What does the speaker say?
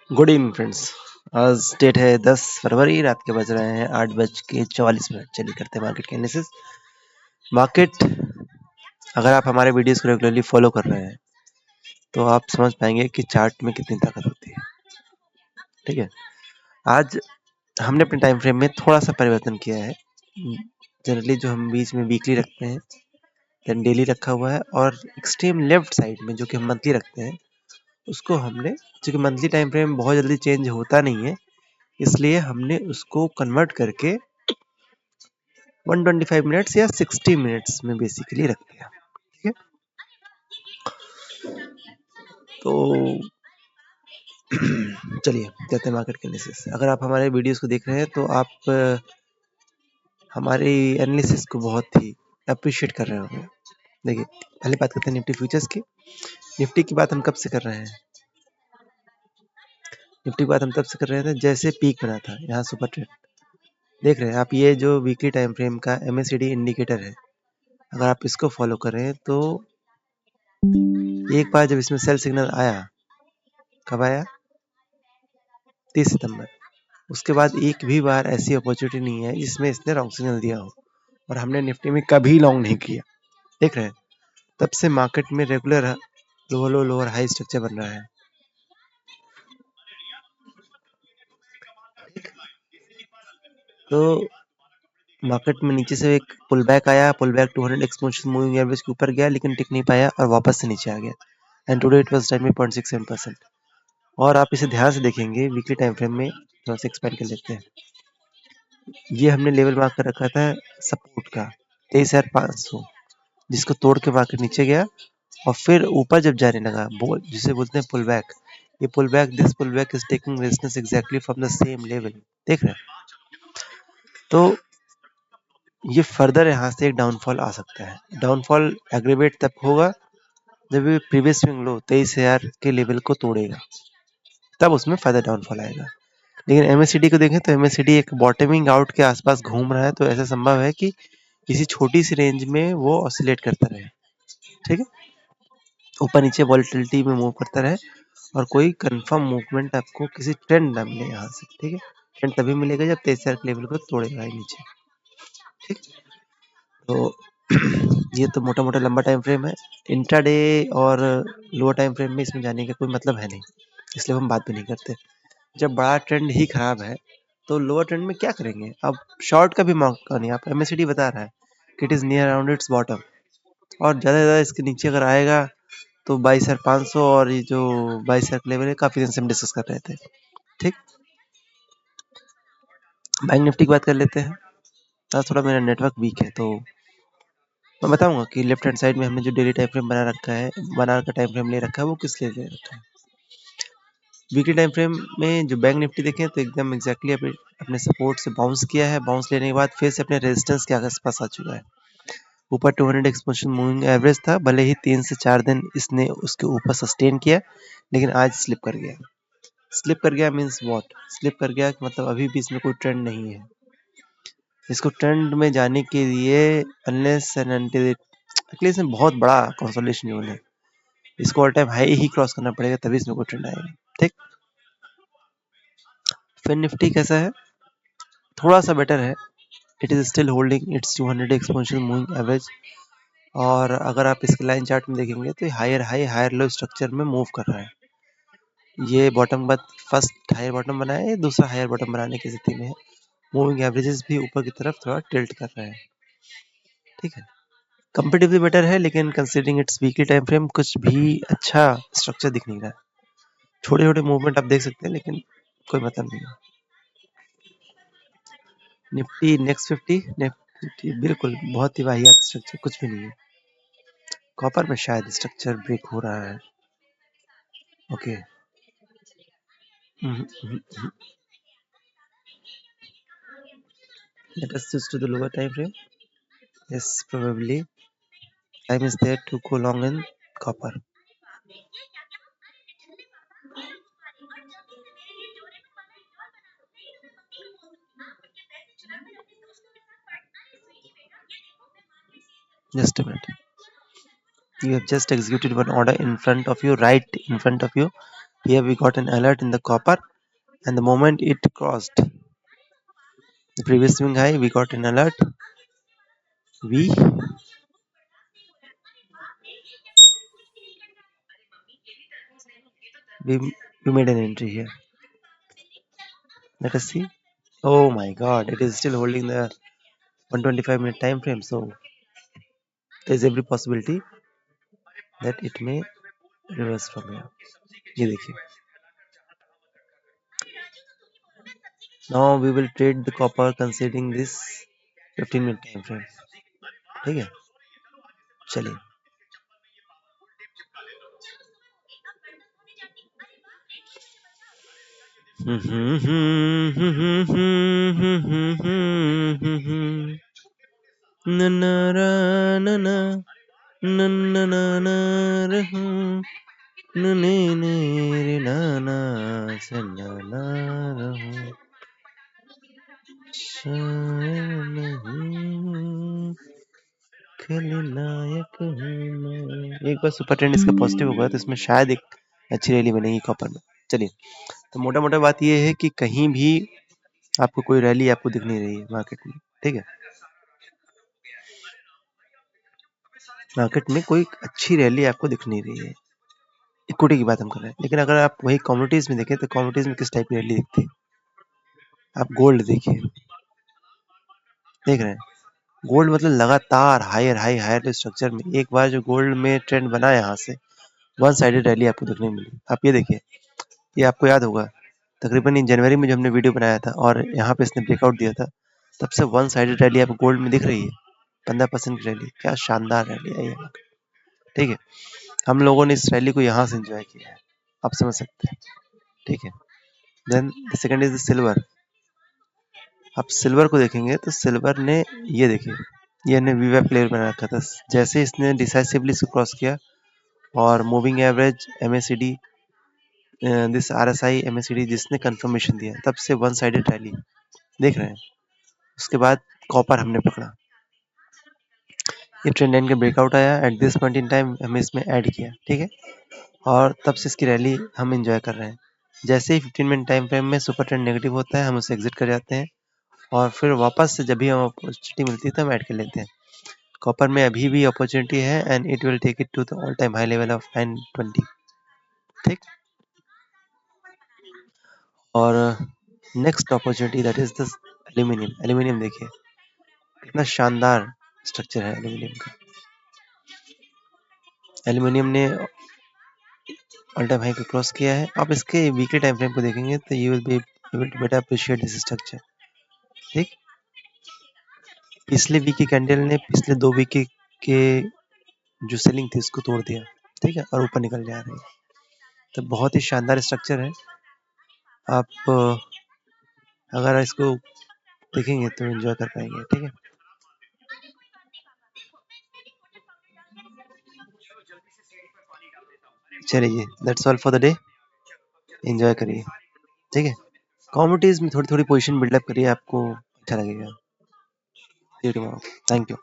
Good evening friends. आज date है 10 फरवरी, रात के बज रहे हैं 8:44। चलिए करते हैं मार्केट के एनालिसिस। मार्केट, अगर आप हमारे वीडियोस को रेगुलरली फॉलो कर रहे हैं तो आप समझ पाएंगे कि चार्ट में कितनी ताकत होती है। ठीक है, आज हमने अपने टाइम फ्रेम में थोड़ा सा परिवर्तन किया है। जनरली जो हम बीच में वीकली रखते हैं, देन डेली रखा हुआ है, और एक्सट्रीम लेफ्ट साइड में जो कि हम मंथली रखते हैं उसको हमने, क्योंकि मंथली टाइम फ्रेम बहुत जल्दी चेंज होता नहीं है, इसलिए हमने उसको कन्वर्ट करके 125 मिनट्स या 60 मिनट्स में बेसिकली रखते हैं। ठीक है, तो चलिए कहते हैं मार्केट के एनालिसिस। अगर आप हमारे वीडियोस को देख रहे हैं तो आप हमारी एनालिसिस को बहुत ही अप्रिशिएट कर रहे होंगे। देखिए, पहले बात करते हैं निफ्टी फ्यूचर्स की। निफ्टी की बात हम कब से कर रहे हैं? निफ्टी की बात हम तब से कर रहे थे जैसे पीक बना था, यहाँ सुपर ट्रेंड देख रहे हैं आप। ये जो वीकली टाइम फ्रेम का MACD इंडिकेटर है, अगर आप इसको फॉलो कर रहे हैं तो एक बार जब इसमें सेल सिग्नल आया, कब आया? 30 सितंबर। उसके बाद एक भी बार ऐसी अपॉर्चुनिटी नहीं है जिसमें इसने रॉन्ग सिग्नल दिया हो, और हमने निफ्टी में कभी लॉन्ग नहीं किया। देख रहे हैं, तब से मार्केट में रेगुलर लोअर लो लोअर हाई स्ट्रक्चर बन रहा है। तो मार्केट में नीचे से एक पुल बैक आया, pull back 200 exponential moving average के ऊपर गया, लेकिन टिक नहीं पाया और वापस से नीचे आ गया। And today it was time में 0.67%। और आप इसे ध्यान से देखेंगे वीकली टाइम फ्रेम में, थोड़ा सा एक्सपेंड कर लेते हैं। ये हमने लेवल मार्क कर रखा था सपोर्ट का 23,500, जिसको तोड़ के मार्केट नीचे गया और फिर ऊपर जब जाने लगा, जिसे बोलते हैं पुल बैक। ये pull back, this pull back is taking resistance exactly from the same level. देख रहे हैं, तो ये फर्दर यहाँ से एक डाउनफॉल आ सकता है। डाउनफॉल एग्रीवेट तब होगा जब ये प्रीवियस स्विंग लो 23,000 के लेवल को तोड़ेगा, तब उसमें फर्दर डाउनफॉल आएगा। लेकिन MACD को देखें तो MACD एक बॉटमिंग आउट के आसपास घूम रहा है, तो ऐसा संभव है कि किसी छोटी सी रेंज में वो ऑसिलेट करता रहे। ठीक है, ऊपर नीचे वॉलेटिलिटी में मूव करता रहे, और कोई कंफर्म मूवमेंट आपको किसी ट्रेंड ना मिले यहाँ से। ठीक है, ट्रेंड तभी मिलेगा जब 23,000 के लेवल को तोड़ेगा नीचे। ठीक, तो ये तो मोटा मोटा लंबा टाइम फ्रेम है। इंट्राडे और लोअर टाइम फ्रेम में इसमें जाने का कोई मतलब है नहीं, इसलिए हम बात भी नहीं करते। जब बड़ा ट्रेंड ही खराब है तो लोअर ट्रेंड में क्या करेंगे? अब शॉर्ट का भी मौका नहीं। आप MACD बता रहा है कि it is near around its bottom, और ज़्यादा से ज़्यादा इसके नीचे अगर आएगा तो 22,500 और ये जो 22,000 लेवल है, काफ़ी दिन से हम डिस्कस कर रहे थे। ठीक, बैंक निफ्टी की बात कर लेते हैं। आज थोड़ा मेरा नेटवर्क वीक है, तो मैं बताऊंगा कि लेफ्ट हैंड साइड में हमने जो डेली टाइम फ्रेम बना रखा है, बना का टाइम फ्रेम ले रखा है, वो किस लिए ले रखा है। वीकली टाइम फ्रेम में जो बैंक निफ्टी देखें तो एकदम एग्जैक्टली अपने सपोर्ट से बाउंस किया है। बाउंस लेने के बाद फिर से अपने रेजिस्टेंस के आसपास आ चुका है। ऊपर 200 एक्सपोनेंशियल मूविंग एवरेज था, भले ही 3 से 4 दिन इसने उसके ऊपर सस्टेन किया, लेकिन आज स्लिप कर गया। स्लिप कर गया मीन्स व्हाट? स्लिप कर गया मतलब अभी भी इसमें कोई ट्रेंड नहीं है। इसको ट्रेंड में जाने के लिए अनलेस एंड अनटिल एक्चुअली इसमें बहुत बड़ा कंसोलिडेशन जोन है, इसको ऑल टाइम हाई ही क्रॉस करना पड़ेगा, तभी इसमें कोई ट्रेंड आएगा। ठीक, फिर निफ्टी कैसा है? थोड़ा सा बेटर है। It is still holding its 200 exponential moving average, और अगर आप इसके लाइन चार्ट में देखेंगे तो higher high higher low structure में मूव कर रहा है। ये बॉटम बाद फर्स्ट हायर बॉटम बनाया है, दूसरा हायर बॉटम बनाने की स्थिति में है। मूविंग एवरेजेस भी ऊपर की तरफ थोड़ा टिल्ट कर रहे हैं। ठीक है, कंपेटिवली बेटर है, लेकिन considering it's weekly time frame कुछ भी अच्छा स्ट्रक्चर दिख नहीं रहा है। छोटे छोटे मूवमेंट आप देख सकते हैं, लेकिन कोई मतलब नहीं है। निफ्टी नेक्स्ट 50, निफ्टी बिल्कुल बहुत ही वाहियात स्ट्रक्चर, कुछ भी नहीं है। कॉपर में शायद स्ट्रक्चर ब्रेक हो रहा है। Okay, let us switch to the lower time frame. Yes, probably time is there to go long in copper. Just a minute. You have just executed one order in front of you, right in front of you. Here we got an alert in the copper, and the moment it crossed the previous swing high, we got an alert. We we, we made an entry here. Let us see. Oh my God! It is still holding the 125-minute time frame, so there is every possibility that it may reverse from here. ये देखिए. Now we will trade the copper considering this 15-minute time frame. ठीक है. चलिए. Na na ra na na na na na na ra na ne ne re na na sa na na ra शायद नहीं खलनायक हूँ मैं. एक बार super trend इसका पॉजिटिव होगा तो इसमें शायद एक अच्छी रैली बनेगी कॉपर में. चलिए, तो मोटा मोटा बात ये है कि कहीं भी आपको कोई रैली आपको दिख नहीं रही है मार्केट में. ठीक है, मार्केट में कोई अच्छी रैली आपको दिख नहीं रही है. इक्विटी की बात हम कर रहे हैं, लेकिन अगर आप वही कमोडिटीज में देखें तो कमोडिटीज में किस टाइप की रैली दिखती है. आप गोल्ड देखिए, देख रहे हैं, गोल्ड मतलब लगातार हायर हाई हायर स्ट्रक्चर में एक बार जो गोल्ड में ट्रेंड बना यहाँ से वन साइडेड रैली आपको देखने मिली. आप ये देखिए, ये आपको याद होगा तकरीबन इन जनवरी में जो हमने वीडियो बनाया था और यहाँ पे इसने ब्रेकआउट दिया था, तब से वन साइडेड रैली आपको गोल्ड में दिख रही है. 15% की रैली, क्या शानदार रैली आई है. ठीक है, हम लोगों ने इस रैली को यहाँ से एंजॉय किया है, आप समझ सकते हैं. ठीक है, then the second is the silver. आप सिल्वर को देखेंगे तो सिल्वर ने ये देखिए, ये ने वीवा प्लेयर बना रखा था. जैसे इसने डिसाइसिवली इसको क्रॉस किया और moving average MACD this RSI MACD जिसने कंफर्मेशन दिया, तब से वन साइडेड रैली देख रहे हैं. उसके बाद कॉपर हमने पकड़ा, ये ट्रेंड लाइन का ब्रेकआउट आया. At this point in time हमें इसमें ऐड किया. ठीक है, और तब से इसकी रैली हम एंजॉय कर रहे हैं. जैसे ही 15 मिनट टाइम फ्रेम में सुपर ट्रेंड नेगेटिव होता है, हम उसे एग्जिट कर जाते हैं और फिर वापस से जब भी हम अपॉर्चुनिटी मिलती है तो हम ऐड कर लेते हैं. कॉपर में अभी भी अपॉर्चुनिटी है and it will take it to the all time high level of 920. ठीक, और next opportunity that is the aluminium. Aluminium देखिए कितना शानदार स्ट्रक्चर है एल्यूमिनियम का. एल्यूमिनियम ने ऑल टाइम हाई को क्रॉस किया है. आप इसके वीकली टाइम फ्रेम को देखेंगे तो you will be able to better appreciate this structure. ठीक, पिछले वीक की कैंडल ने पिछले 2 वीक के जो सेलिंग थी उसको तोड़ दिया. ठीक है, और ऊपर निकल जा रही है. तो बहुत ही शानदार स्ट्रक्चर है. आप अगर इसको देखेंगे तो एंजॉय कर पाएंगे. ठीक है, चलिए, that's all for the day. Enjoy करिए. ठीक है, कॉमोडिटीज में थोड़ी थोड़ी पोजीशन बिल्डअप करिए, आपको अच्छा लगेगा. Thank you.